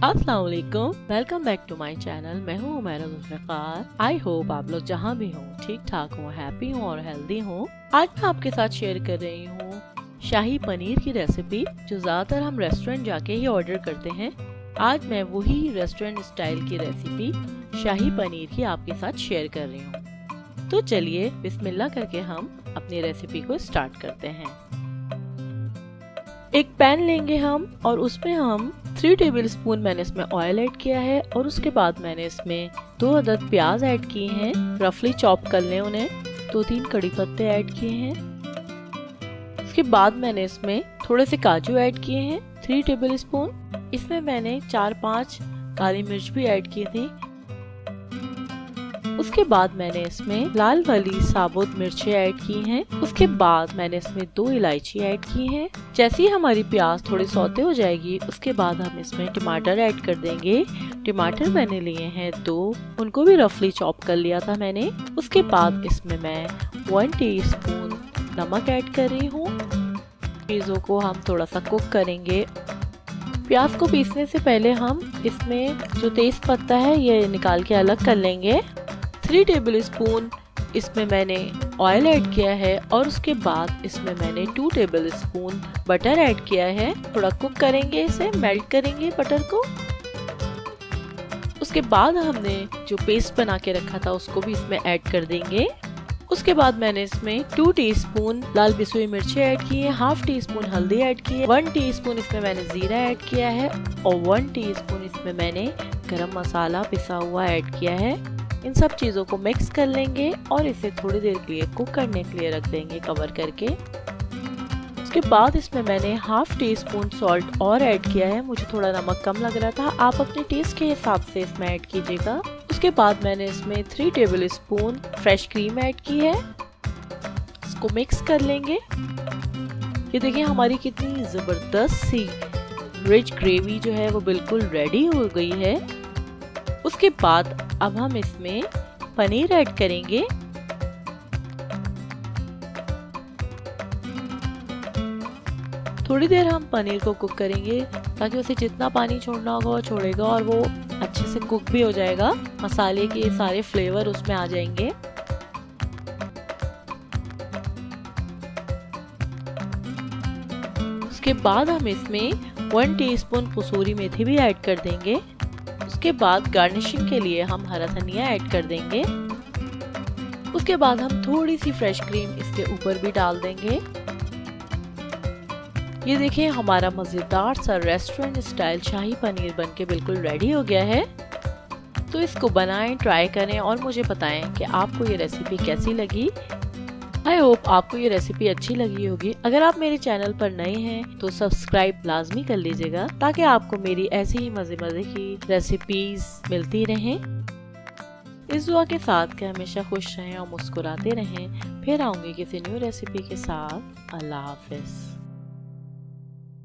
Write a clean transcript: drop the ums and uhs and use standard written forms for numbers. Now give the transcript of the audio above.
अस्सलाम वालेकुम, welcome back to my channel. मैं हूँ उमैरा जुल्फ़िकार। आई होप आप लोग जहाँ भी हों ठीक ठाक हों, हैप्पी हों और हेल्दी हों। आज मैं आपके साथ शेयर कर रही हूँ शाही पनीर की रेसिपी, जो ज़्यादातर हम रेस्टोरेंट जाके ही ऑर्डर करते हैं। आज मैं वही रेस्टोरेंट स्टाइल की रेसिपी शाही पनीर की आपके साथ शेयर कर रही हूँ। तो चलिए बिस्मिल्लाह करके हम अपनी रेसिपी को स्टार्ट करते हैं। एक पैन लेंगे हम और उसमें हम 3 टेबलस्पून मैंने इसमें ऑयल ऐड किया है और उसके बाद मैंने इसमें 2 अदद प्याज ऐड किए हैं, रफली चॉप कर लें उन्हें। 2-3 कड़ी पत्ते ऐड किए हैं। उसके बाद मैंने इसमें थोड़े से काजू ऐड किए हैं 3 टेबलस्पून। इसमें मैंने 4-5 काली मिर्च भी ऐड की थी। उसके बाद मैंने इसमें लाल वाली साबुत मिर्चें ऐड की हैं। उसके बाद मैंने इसमें 2 इलायची ऐड की हैं। जैसे ही हमारी प्याज थोड़ी सौते हो जाएगी, उसके बाद हम इसमें टमाटर ऐड कर देंगे। टमाटर मैंने लिए हैं 2, उनको भी रफली चॉप कर लिया था मैंने। उसके बाद इसमें मैं 1 टीस्पून नमक ऐड कर रही हूँ। चीजों को हम थोड़ा सा कुक करेंगे। प्याज को पीसने से पहले हम इसमें जो तेज पत्ता है ये निकाल के अलग कर लेंगे। 3 टेबलस्पून इसमें मैंने ऑयल ऐड किया है और उसके बाद इसमें मैंने 2 टेबलस्पून बटर ऐड किया है। थोड़ा कुक करेंगे, इसे मेल्ट करेंगे बटर को। उसके बाद हमने जो पेस्ट बना के रखा था उसको भी इसमें ऐड कर देंगे। उसके बाद मैंने इसमें 2 टीस्पून लाल पिसी हुई मिर्ची ऐड की है, हाफ टीस्पून हल्दी ऐड की है, 1 टीस्पून इसमें मैंने जीरा ऐड किया है और 1 टीस्पून इसमें मैंने गरम मसाला पिसा हुआ ऐड किया है। इन सब चीज़ों को मिक्स कर लेंगे और इसे थोड़ी देर के लिए कुक करने के लिए रख देंगे कवर करके। उसके बाद इसमें मैंने हाफ टीस्पून सॉल्ट और ऐड किया है। मुझे थोड़ा नमक कम लग रहा था, आप अपने टेस्ट के हिसाब से इसमें ऐड कीजिएगा। उसके बाद मैंने इसमें 3 टेबलस्पून फ्रेश क्रीम ऐड की है। इसको मिक्स कर लेंगे। ये देखिए हमारी कितनी ज़बरदस्त सी रिच ग्रेवी जो है वो बिल्कुल रेडी हो गई है। उसके बाद अब हम इसमें पनीर ऐड करेंगे। थोड़ी देर हम पनीर को कुक करेंगे ताकि उसे जितना पानी छोड़ना होगा वो छोड़ेगा और वो अच्छे से कुक भी हो जाएगा। मसाले के सारे फ्लेवर उसमें आ जाएंगे। उसके बाद हम इसमें 1 टीस्पून कसूरी मेथी भी ऐड कर देंगे। उसके बाद गार्निशिंग के लिए हम हरा धनिया ऐड कर देंगे। उसके बाद हम थोड़ी सी फ्रेश क्रीम इसके ऊपर भी डाल देंगे। ये देखिए हमारा मजेदार सा रेस्टोरेंट स्टाइल शाही पनीर बनके बिल्कुल रेडी हो गया है। तो इसको बनाएं, ट्राई करें और मुझे बताएं कि आपको ये रेसिपी कैसी लगी। आई होप आपको ये रेसिपी अच्छी लगी होगी। अगर आप मेरे चैनल पर नए हैं तो सब्सक्राइब लाजमी कर लीजिएगा ताकि आपको मेरी ऐसी ही मजे की रेसिपीज मिलती रहें। इस दुआ के साथ कि हमेशा खुश रहें और मुस्कुराते रहें। फिर आऊंगी किसी न्यू रेसिपी के साथ। अल्लाह हाफिज।